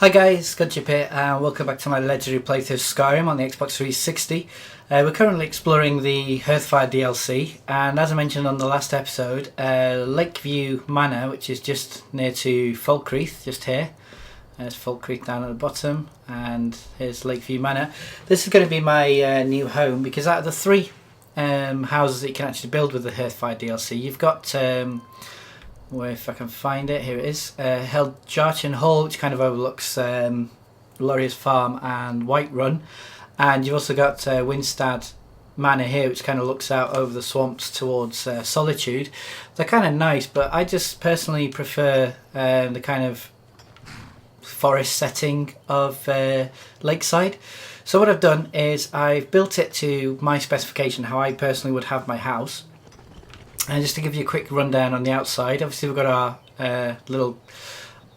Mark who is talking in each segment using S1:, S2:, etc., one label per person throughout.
S1: Hi guys, Juniper here and welcome back to my legendary playthrough of Skyrim on the Xbox 360. We're currently exploring the Hearthfire DLC, and as I mentioned on the last episode, Lakeview Manor, which is just near to Falkreath, just here. There's Falkreath down at the bottom, and here's Lakeview Manor. This is going to be my new home, because out of the three houses that you can actually build with the Hearthfire DLC, you've got... where if I can find it, here it is. Jarchin Hall, which kind of overlooks Laurier's Farm and Whiterun, and you've also got Winstad Manor here, which kind of looks out over the swamps towards Solitude. They're kind of nice, but I just personally prefer the kind of forest setting of Lakeside. So what I've done is I've built it to my specification, how I personally would have my house. And just to give you a quick rundown on the outside, obviously we've got our little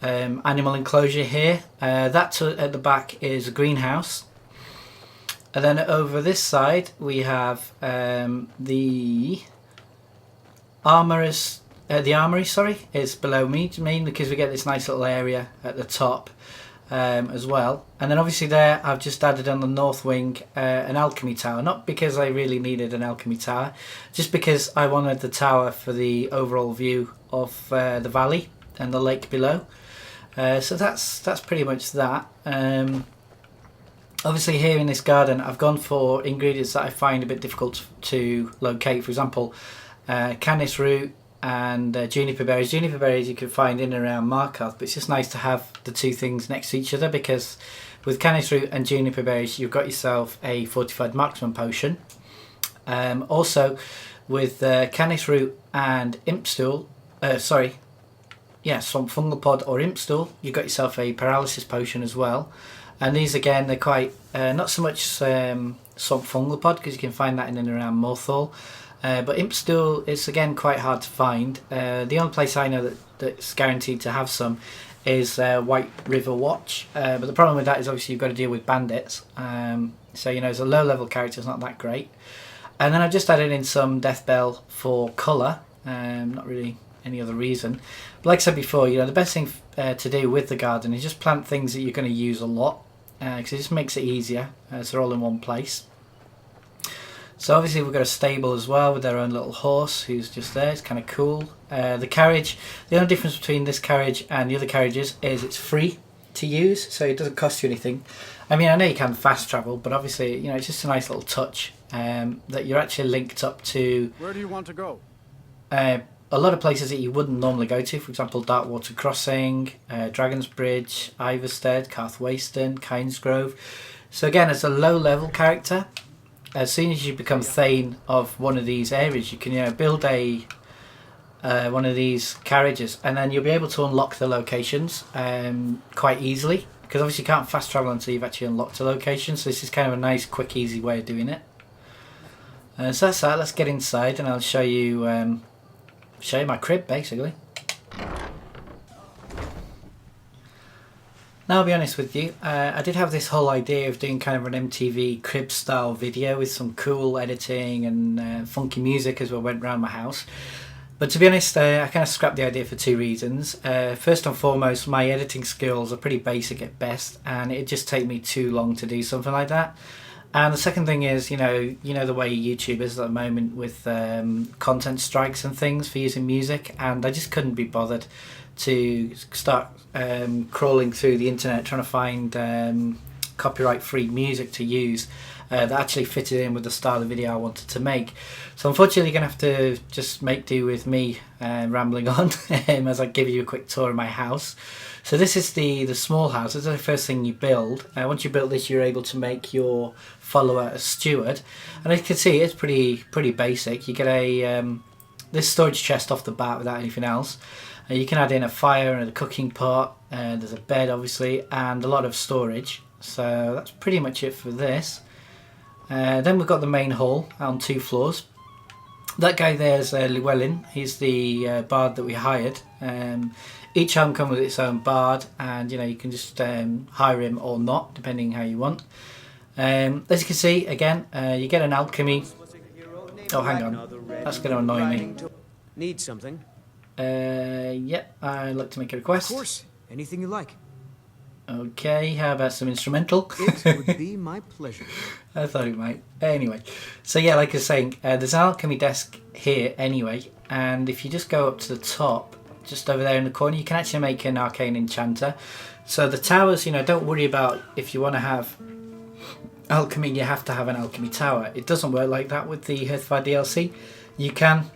S1: animal enclosure here. That at the back is a greenhouse. And then over this side we have the armory, is below me, mainly because we get this nice little area at the top as well. And then obviously there I've just added on the north wing an alchemy tower, not because I really needed an alchemy tower, just because I wanted the tower for the overall view of the valley and the lake below. So that's pretty much that. Obviously here in this garden I've gone for ingredients that I find a bit difficult to locate. For example, Canis root and Juniper berries. Juniper berries you can find in and around Markarth, but it's just nice to have the two things next to each other, because with Canis root and Juniper berries you've got yourself a fortified Marksman potion. Also with Canis root and Stool, Swamp Fungal pod or Stool, you've got yourself a Paralysis potion as well. And these again, they're quite, not so much Swamp Fungal pod, because you can find that in and around Morthal. But Stool is again quite hard to find. The only place I know that's guaranteed to have some is White River Watch. But the problem with that is obviously you've got to deal with bandits. So you know, as a low level character, it's not that great. And then I've just added in some Deathbell for colour. Not really any other reason. But like I said before, you know, the best thing to do with the garden is just plant things that you're going to use a lot, because it just makes it easier. So they're all in one place. So obviously we've got a stable as well with their own little horse who's just there. It's kind of cool. The carriage, the only difference between this carriage and the other carriages is it's free to use, so it doesn't cost you anything. I mean, I know you can fast travel, but obviously, you know, it's just a nice little touch that you're actually linked up to.
S2: Where do you want to go?
S1: A lot of places that you wouldn't normally go to. For example, Darkwater Crossing, Dragon's Bridge, Iverstead, Carthwayston, Kinesgrove. So again, as a low level character, as soon as you become Thane of one of these areas, you can build a one of these carriages, and then you'll be able to unlock the locations quite easily, because obviously you can't fast travel until you've actually unlocked a location. So this is kind of a nice, quick, easy way of doing it. So that's that. Let's get inside, and I'll show you my crib basically. Now I'll be honest with you, I did have this whole idea of doing kind of an MTV CRIBS style video with some cool editing and funky music as we went around my house. But to be honest, I kind of scrapped the idea for two reasons. First and foremost, my editing skills are pretty basic at best, and it'd just take me too long to do something like that. And the second thing is, you know the way YouTube is at the moment with content strikes and things for using music, and I just couldn't be bothered to start crawling through the internet trying to find copyright free music to use that actually fitted in with the style of video I wanted to make. So unfortunately you're going to have to just make do with me rambling on as I give you a quick tour of my house. So this is the small house. This is the first thing you build. Once you build this, you're able to make your follower a steward, and as you can see, it's pretty basic. You get a this storage chest off the bat without anything else. You can add in a fire and a cooking pot, there's a bed obviously, and a lot of storage. So that's pretty much it for this. Then we've got the main hall on 2 floors. That guy there's Llewellyn. He's the bard that we hired. Each home comes with its own bard, and you can just hire him or not, depending how you want. As you can see, again, you get an alchemy. Oh, hang on, that's going to annoy me.
S2: Need something?
S1: Yep, I'd like to make a request.
S2: Of course, anything you like.
S1: Okay, how about some instrumental?
S2: It would be my pleasure.
S1: I thought it might. Anyway, so yeah, like I was saying, there's an alchemy desk here anyway, and if you just go up to the top, just over there in the corner, you can actually make an arcane enchanter. So the towers, you know, don't worry about if you want to have alchemy, you have to have an alchemy tower. It doesn't work like that with the Hearthfire DLC. You can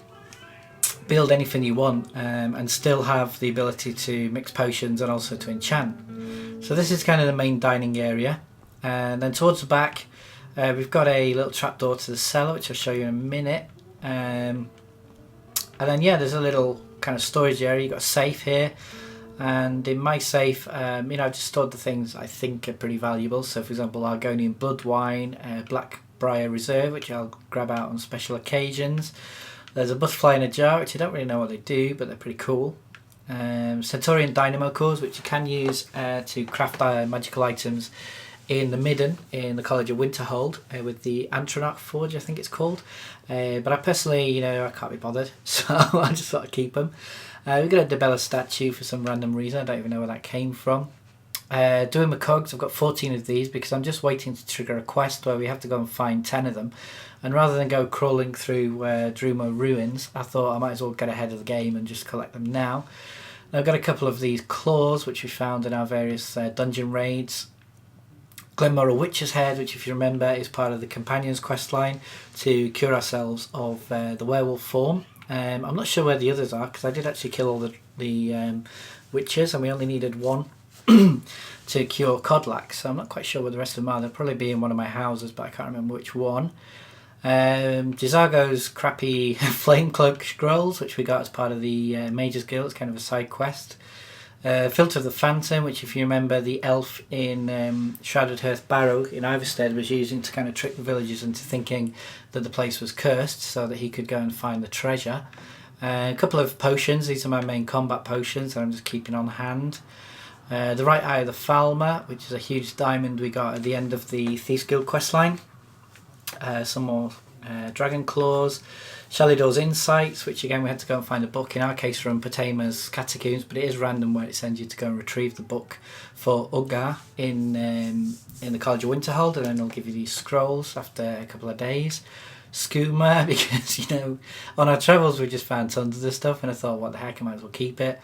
S1: build anything you want and still have the ability to mix potions and also to enchant. So this is kind of the main dining area, and then towards the back we've got a little trapdoor to the cellar, which I'll show you in a minute, and then yeah, there's a little kind of storage area. You've got a safe here, and in my safe, you know, I've just stored the things I think are pretty valuable. So for example, Argonian Blood Wine, Blackbriar Reserve, which I'll grab out on special occasions. There's a butterfly in a jar, which I don't really know what they do, but they're pretty cool. Centaurian Dynamo Cores, which you can use to craft magical items in the Midden in the College of Winterhold with the Antronach Forge, I think it's called. But I personally, you know, I can't be bothered, so I just thought I'd keep them. We've got a Debella statue for some random reason. I don't even know where that came from. Doing my cogs, I've got 14 of these because I'm just waiting to trigger a quest where we have to go and find 10 of them. And rather than go crawling through Drumo ruins, I thought I might as well get ahead of the game and just collect them now. And I've got a couple of these claws which we found in our various dungeon raids. Glenmora Witch's Head, which if you remember is part of the Companions quest line to cure ourselves of the werewolf form. I'm not sure where the others are because I did actually kill all the witches and we only needed one to cure Codlac, so I'm not quite sure where the rest of them are. They'll probably be in one of my houses, but I can't remember which one. Gizago's crappy Flame Cloak Scrolls, which we got as part of the Mages Guild. It's kind of a side quest. Filter of the Phantom, which if you remember the elf in Shrouded Hearth Barrow in Iverstead was using to kind of trick the villagers into thinking that the place was cursed so that he could go and find the treasure. A couple of potions. These are my main combat potions that I'm just keeping on hand. The Right Eye of the Falmer, which is a huge diamond we got at the end of the Thieves Guild questline. Some more Dragon Claws. Shalidor's Insights, which again we had to go and find a book, in our case from Potama's Catacombs, but it is random where it sends you to go and retrieve the book for Ugar in the College of Winterhold, and then it'll give you these scrolls after a couple of days. Skooma, because you know on our travels we just found tons of this stuff and I thought what the heck, I might as well keep it.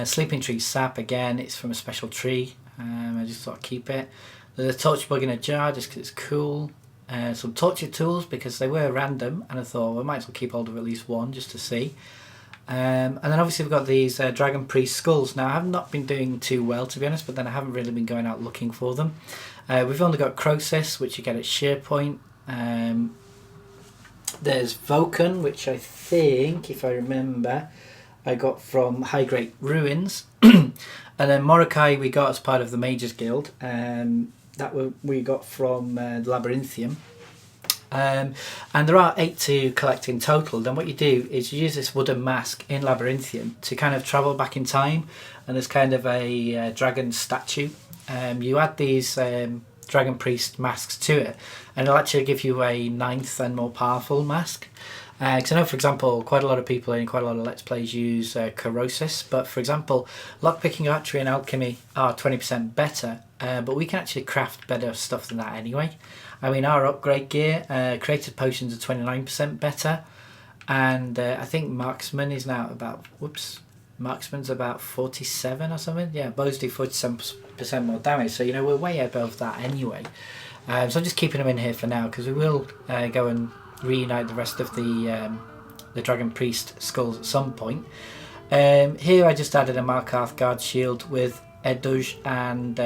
S1: Sleeping Tree Sap, again it's from a special tree, I just thought I'd keep it. There's a torch bug in a jar just because it's cool. Some torture tools because they were random and I thought well, I might as well keep hold of at least one just to see. And then obviously we've got these Dragon Priest skulls. Now I have not been doing too well to be honest, but then I haven't really been going out looking for them. We've only got Croesus, which you get at Shearpoint. There's Vulcan, which I think, if I remember, I got from Highgate Ruins. And then Morokai we got as part of the Mages Guild. That we got from the Labyrinthium. And there are 8 to collect in total. Then what you do is you use this wooden mask in Labyrinthium to kind of travel back in time, and there's kind of a dragon statue. You add these Dragon Priest masks to it and it'll actually give you a 9th and more powerful mask. Because I know, for example, quite a lot of people in quite a lot of Let's Plays use Corrosis, but for example, lockpicking, archery and alchemy are 20% better, but we can actually craft better stuff than that anyway. I mean, our upgrade gear, created potions are 29% better, and I think Marksman is now about, Marksman's about 47 or something. Yeah, bows do 47% more damage, so you know, we're way above that anyway. So I'm just keeping them in here for now, because we will go and reunite the rest of the Dragon Priest skulls at some point. Here I just added a Markarth Guard Shield with Eduj and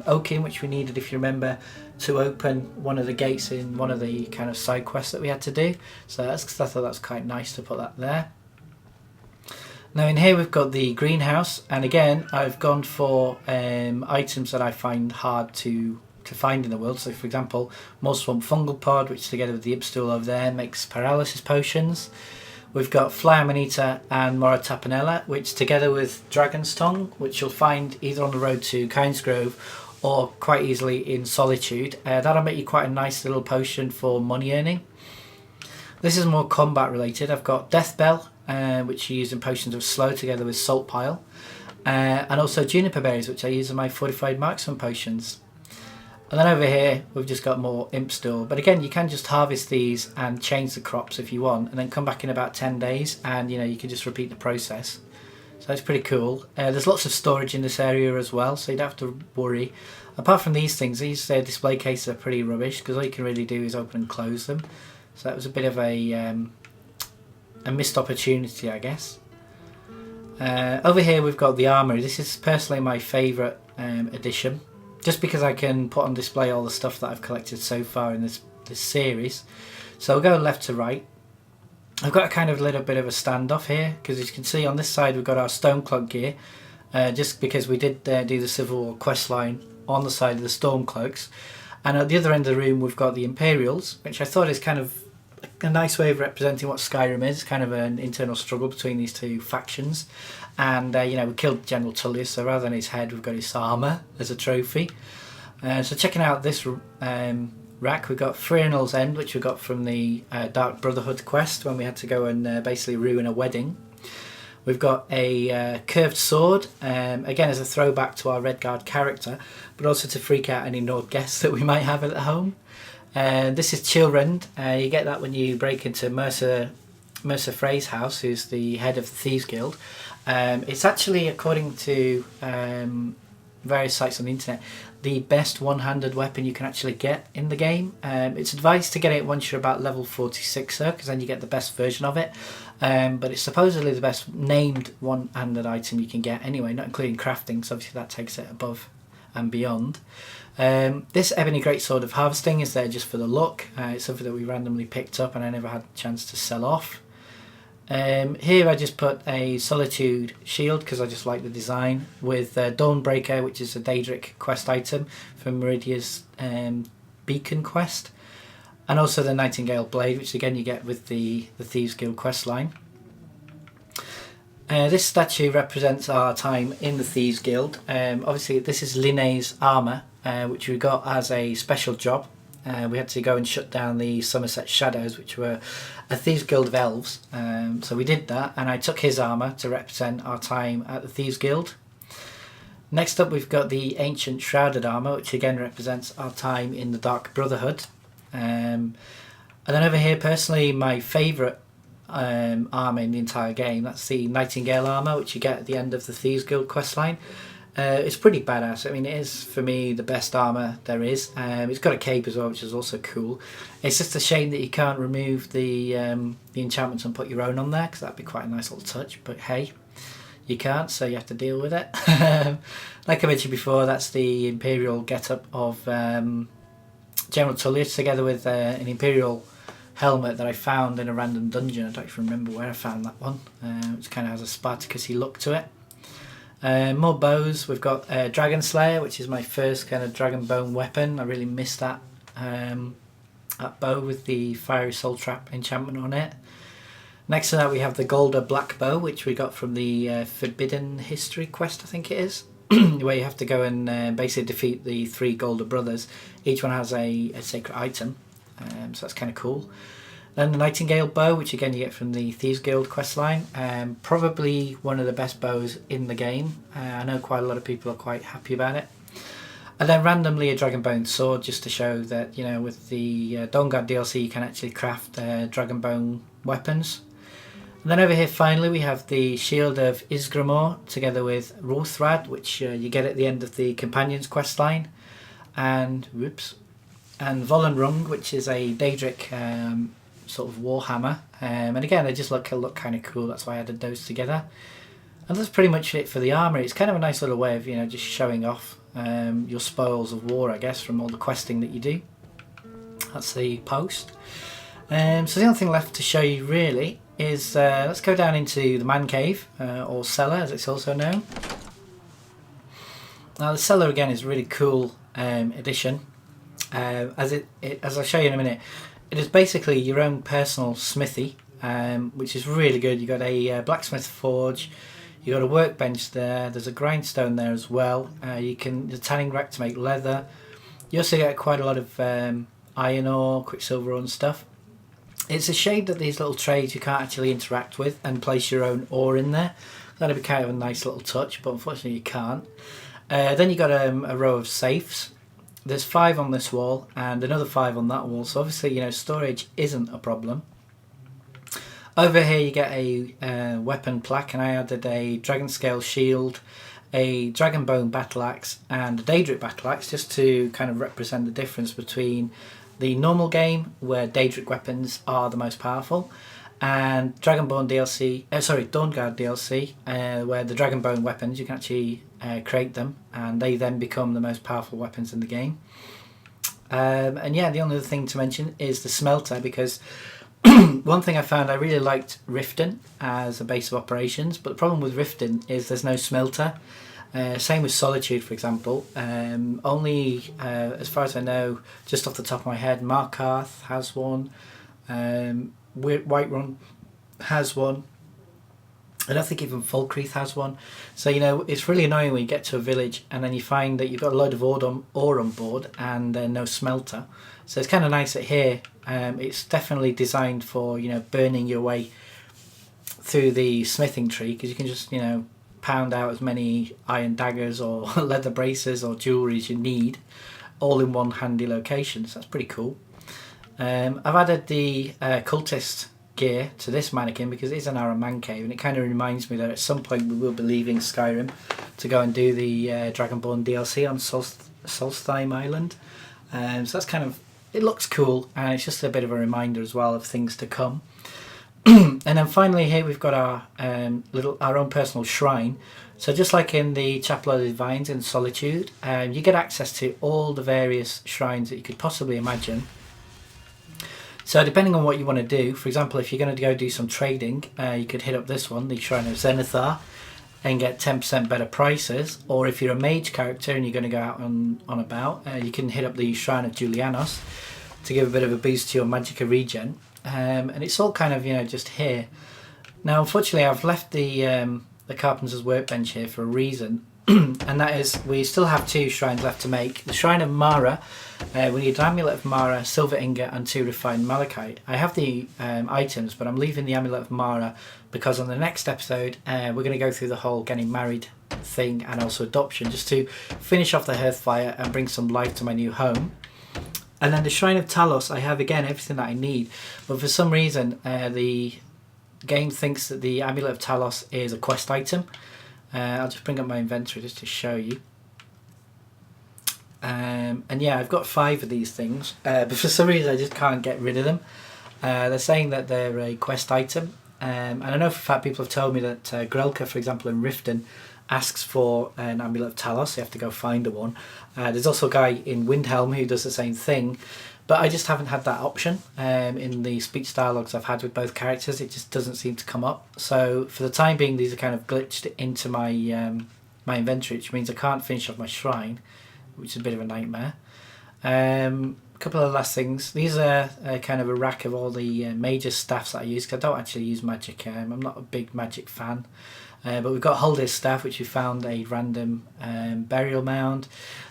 S1: Oaken, which we needed, if you remember, to open one of the gates in one of the kind of side quests that we had to do. So I thought that's quite nice to put that there. Now in here we've got the greenhouse, and again I've gone for items that I find hard to find in the world. So for example, Moss Swamp Fungal Pod, which together with the Stool over there makes paralysis potions. We've got Fly Amanita and Mora Tapinella, which together with Dragon's Tongue, which you'll find either on the road to Kynesgrove or quite easily in Solitude. That'll make you quite a nice little potion for money earning. This is more combat related. I've got Deathbell, which you use in potions of slow together with Saltpile. and also Juniper berries, which I use in my fortified Marksman potions. And then over here we've just got more imp stool, but again you can just harvest these and change the crops if you want, and then come back in about 10 days and you can just repeat the process. So that's pretty cool. There's lots of storage in this area as well, so you don't have to worry. Apart from these things, these display cases are pretty rubbish because all you can really do is open and close them. So that was a bit of a missed opportunity, I guess. Over here we've got the armory. This is personally my favourite edition, just because I can put on display all the stuff that I've collected so far in this series. So we'll go left to right. I've got a kind of little bit of a standoff here, because as you can see on this side we've got our Stormcloak gear, just because we did do the Civil War quest line on the side of the Stormcloaks. And at the other end of the room we've got the Imperials, which I thought is kind of a nice way of representing what Skyrim is, kind of an internal struggle between these two factions. And we killed General Tullius, so rather than his head we've got his armour as a trophy. So checking out this rack, we've got Frianal's End, which we got from the Dark Brotherhood quest when we had to go and basically ruin a wedding. We've got a curved sword, again as a throwback to our Redguard character, but also to freak out any Nord guests that we might have at home. This is Chilrend. You get that when you break into Mercer Frey's house, who's the head of the Thieves Guild. It's actually, according to various sites on the internet, the best one-handed weapon you can actually get in the game. It's advised to get it once you're about level 46, because then you get the best version of it. But it's supposedly the best named one-handed item you can get anyway, not including crafting, so obviously that takes it above and beyond. This Ebony Greatsword of Harvesting is there just for the look. It's something that we randomly picked up and I never had a chance to sell off. Here I just put a Solitude shield because I just like the design, with Dawnbreaker, which is a Daedric quest item from Meridia's Beacon quest, and also the Nightingale Blade, which again you get with the Thieves Guild quest line. This statue represents our time in the Thieves Guild. Obviously this is Linné's armour, which we got as a special job. We had to go and shut down the Somerset Shadows, which were a Thieves Guild of elves. So we did that, and I took his armour to represent our time at the Thieves Guild. Next up we've got the Ancient Shrouded armour, which again represents our time in the Dark Brotherhood. And then over here, personally my favourite armour in the entire game, that's the Nightingale armour, which you get at the end of the Thieves Guild questline. It's pretty badass. I mean, it is for me the best armour there is. It's got a cape as well, which is also cool. It's just a shame that you can't remove the enchantments and put your own on there, because that'd be quite a nice little touch, but hey, you can't, so you have to deal with it. Like I mentioned before, that's the Imperial get-up of General Tullius, together with an Imperial helmet that I found in a random dungeon. I don't even remember where I found that one. It kind of has a Spartacus-y look to it. More bows. We've got Dragon Slayer, which is my first kind of dragon bone weapon. I really miss that bow with the Fiery Soul Trap enchantment on it. Next to that we have the Golder Black Bow, which we got from the Forbidden History quest, I think it is, where you have to go and basically defeat the 3 Golder brothers. Each one has a sacred item, so that's kind of cool. Then the Nightingale Bow, which again you get from the Thieves Guild questline. Probably one of the best bows in the game. I know quite a lot of people are quite happy about it. And then randomly a Dragonbone Sword, just to show that, with the Dawnguard DLC you can actually craft Dragonbone weapons. And then over here finally we have the Shield of Isgramor together with Rothrad, which you get at the end of the Companions questline. And Volenrung, which is a Daedric sort of warhammer, and again they just look kind of cool, that's why I added those together. And that's pretty much it for the armour. It's kind of a nice little way of just showing off your spoils of war, I guess, from all the questing that you do. That's the post. So the only thing left to show you really is let's go down into the man cave, or cellar as it's also known. Now the cellar again is a really cool addition, as I'll show you in a minute. It is basically your own personal smithy, which is really good. You've got a blacksmith forge, you've got a workbench there, there's a grindstone there as well. The tanning rack to make leather. You also get quite a lot of iron ore, quicksilver ore and stuff. It's a shame that these little trays you can't actually interact with and place your own ore in there, That'd be kind of a nice little touch, but unfortunately you can't. Then you got a row of safes. There's 5 on this wall and another 5 on that wall, so obviously, you know, storage isn't a problem. Over here you get a weapon plaque, and I added a dragon scale shield, a dragon bone battle axe and a daedric battle axe, just to kind of represent the difference between the normal game, where daedric weapons are the most powerful, and Dragonborn DLC, Dawnguard DLC, where the Dragonbone weapons, you can actually create them, and they then become the most powerful weapons in the game. And yeah, the only other thing to mention is the smelter, because one thing I found, I really liked Riften as a base of operations, but the problem with Riften is there's no smelter. Same with Solitude, for example. Only, as far as I know, just off the top of my head, Markarth has one. Whiterun has one. I don't think even Falkreath has one. So, you know, it's really annoying when you get to a village and then you find that you've got a load of ore on board and no smelter. So it's kind of nice that here, it's definitely designed for, you know, burning your way through the smithing tree, because you can just, you know, pound out as many iron daggers or leather braces or jewellery as you need, all in one handy location. So that's pretty cool. I've added the cultist gear to this mannequin because it is an Iron Man cave, and it kind of reminds me that at some point we will be leaving Skyrim to go and do the Dragonborn DLC on Solstheim Island. So that's kind of, it looks cool, and it's just a bit of a reminder as well of things to come. And then finally here we've got our own personal shrine. So just like in the Chapel of the Divines in Solitude, you get access to all the various shrines that you could possibly imagine. So depending on what you want to do, for example, if you're going to go do some trading, you could hit up this one, the Shrine of Zenithar, and get 10% better prices. Or if you're a mage character and you're going to go out on about, you can hit up the Shrine of Julianos to give a bit of a boost to your Magicka regen. And it's all kind of, you know, just here. Now, unfortunately, I've left the Carpenter's Workbench here for a reason, and that is we still have 2 shrines left to make. The Shrine of Mora, we need an Amulet of Mara, Silver Ingot and 2 Refined Malachite. I have the items, but I'm leaving the Amulet of Mara because on the next episode we're going to go through the whole getting married thing and also adoption, just to finish off the Hearthfire and bring some life to my new home. And then the Shrine of Talos, I have again everything that I need, but for some reason the game thinks that the Amulet of Talos is a quest item. I'll just bring up my inventory just to show you. And yeah, I've got 5 of these things, but for some reason I just can't get rid of them. They're saying that they're a quest item, and I know for a fact people have told me that Grelka, for example, in Riften asks for an Amulet of Talos, so you have to go find one. There's also a guy in Windhelm who does the same thing, but I just haven't had that option. In the speech dialogues I've had with both characters, it just doesn't seem to come up. So for the time being, these are kind of glitched into my my inventory, which means I can't finish off my shrine, which is a bit of a nightmare. A couple of last things. These are kind of a rack of all the major staffs that I use, because I don't actually use magic. I'm not a big magic fan. But we've got Holder's staff, which we found a random burial mound.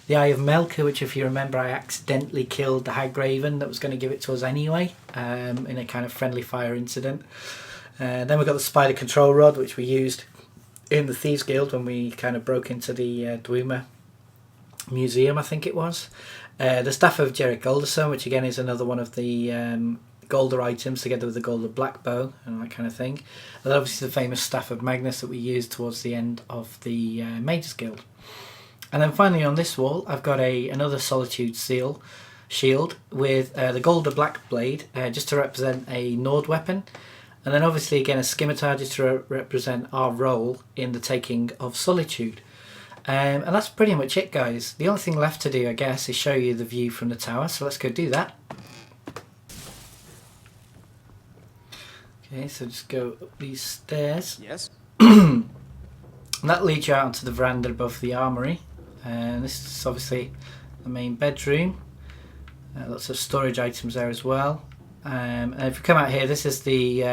S1: The Eye of Melka, which if you remember I accidentally killed the Hag Raven that was going to give it to us anyway, in a kind of friendly fire incident. Then we've got the Spider Control Rod, which we used in the Thieves Guild when we kind of broke into the Dwemer Museum, I think it was. The Staff of Jerick Golderson, which again is another one of the Golder items, together with the Golder Blackbow and that kind of thing. And then obviously the famous Staff of Magnus that we used towards the end of the Mages Guild. And then finally on this wall I've got another Solitude shield with the Golder Black Blade, just to represent a Nord weapon. And then obviously again a Scimitar just to represent our role in the taking of Solitude. And that's pretty much it, guys. The only thing left to do, I guess, is show you the view from the tower. So let's go do that. Okay, so just go up these stairs.
S2: Yes.
S1: And that leads you out onto the veranda above the armory. And this is obviously the main bedroom. Lots of storage items there as well. And if you come out here, this is the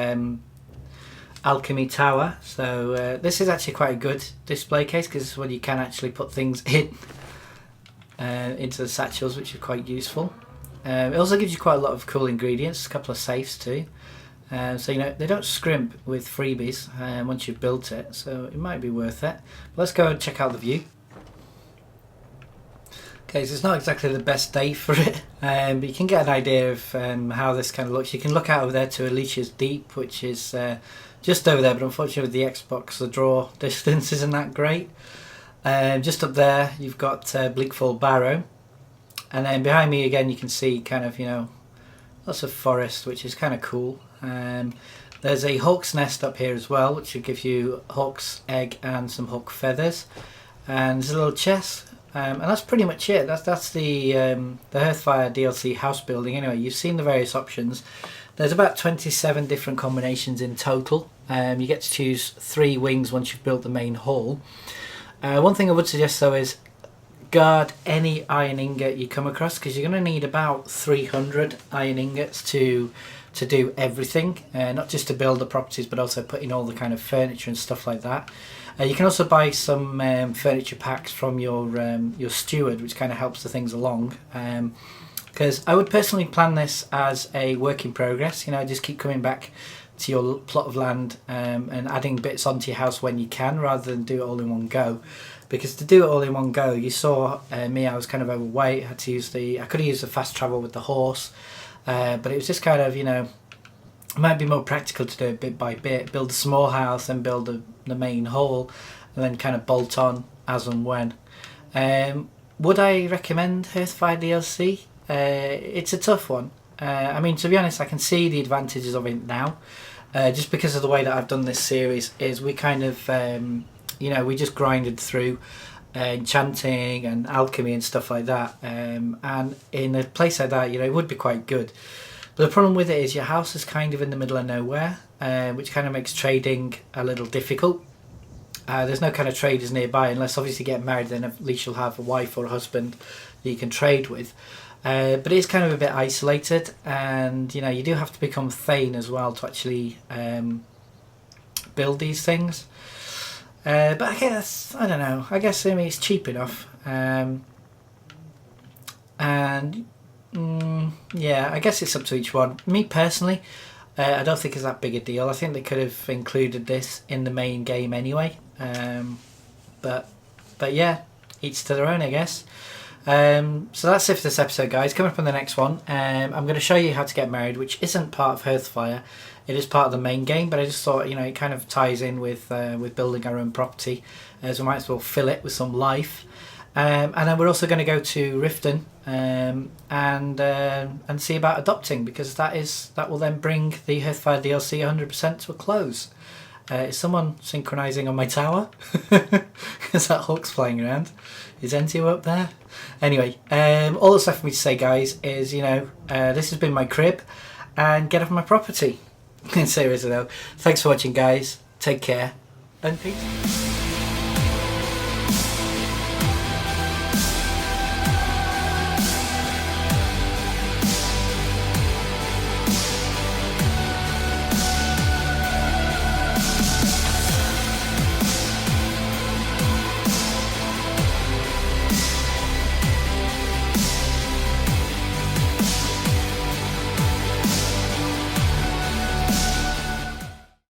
S1: Alchemy Tower. So this is actually quite a good display case, because this is when you can actually put things in into the satchels, which is quite useful. It also gives you quite a lot of cool ingredients, a couple of safes too. So you know, they don't scrimp with freebies once you've built it, so it might be worth it. But let's go and check out the view. Okay, so it's not exactly the best day for it, but you can get an idea of how this kind of looks. You can look out over there to Alicia's Deep, which is just over there, but unfortunately with the Xbox the draw distance isn't that great. Just up there you've got Bleakfall Barrow, and then behind me again you can see kind of, you know, lots of forest, which is kind of cool. There's a hawk's nest up here as well, which will give you hawk's egg and some hawk feathers, and there's a little chest. And that's pretty much it. That's the Hearthfire DLC house building. Anyway, you've seen the various options. There's about 27 different combinations in total. You get to choose 3 wings once you've built the main hall. One thing I would suggest though is guard any iron ingot you come across, because you're going to need about 300 iron ingots to do everything, not just to build the properties but also put in all the kind of furniture and stuff like that. You can also buy some furniture packs from your steward, which kind of helps the things along. Because I would personally plan this as a work in progress. You know, just keep coming back to your plot of land and adding bits onto your house when you can, rather than do it all in one go. Because to do it all in one go, you saw me, I was kind of overweight. I could have used the fast travel with the horse, but it was just kind of, you know, it might be more practical to do it bit by bit, build a small house and build the main hall, and then kind of bolt on as and when. Would I recommend Hearthfire DLC? It's a tough one. I mean, to be honest, I can see the advantages of it now, just because of the way that I've done this series. Is we kind of, you know, we just grinded through enchanting and alchemy and stuff like that, and in a place like that, you know, it would be quite good. But the problem with it is your house is kind of in the middle of nowhere, which kind of makes trading a little difficult. There's no kind of traders nearby, unless obviously you get married, then at least you'll have a wife or a husband that you can trade with. But it is kind of a bit isolated, and you know, you do have to become Thane as well to actually build these things. But I guess, I don't know, I guess, I mean, it's cheap enough. Yeah, I guess it's up to each one. Me personally, I don't think it's that big a deal. I think they could have included this in the main game anyway. But yeah, each to their own, I guess. So that's it for this episode, guys. Coming up on the next one, I'm going to show you how to get married, which isn't part of Hearthfire. It is part of the main game, but I just thought, you know, it kind of ties in with building our own property, so we might as well fill it with some life. And then we're also going to go to Riften and see about adopting, because that will then bring the Hearthfire DLC 100% to a close. Is someone synchronising on my tower? Is that Hawk's flying around? Is Entio up there? Anyway, all that's left for me to say, guys, is, you know, this has been my crib, and get off my property. Seriously though, thanks for watching, guys. Take care, and peace.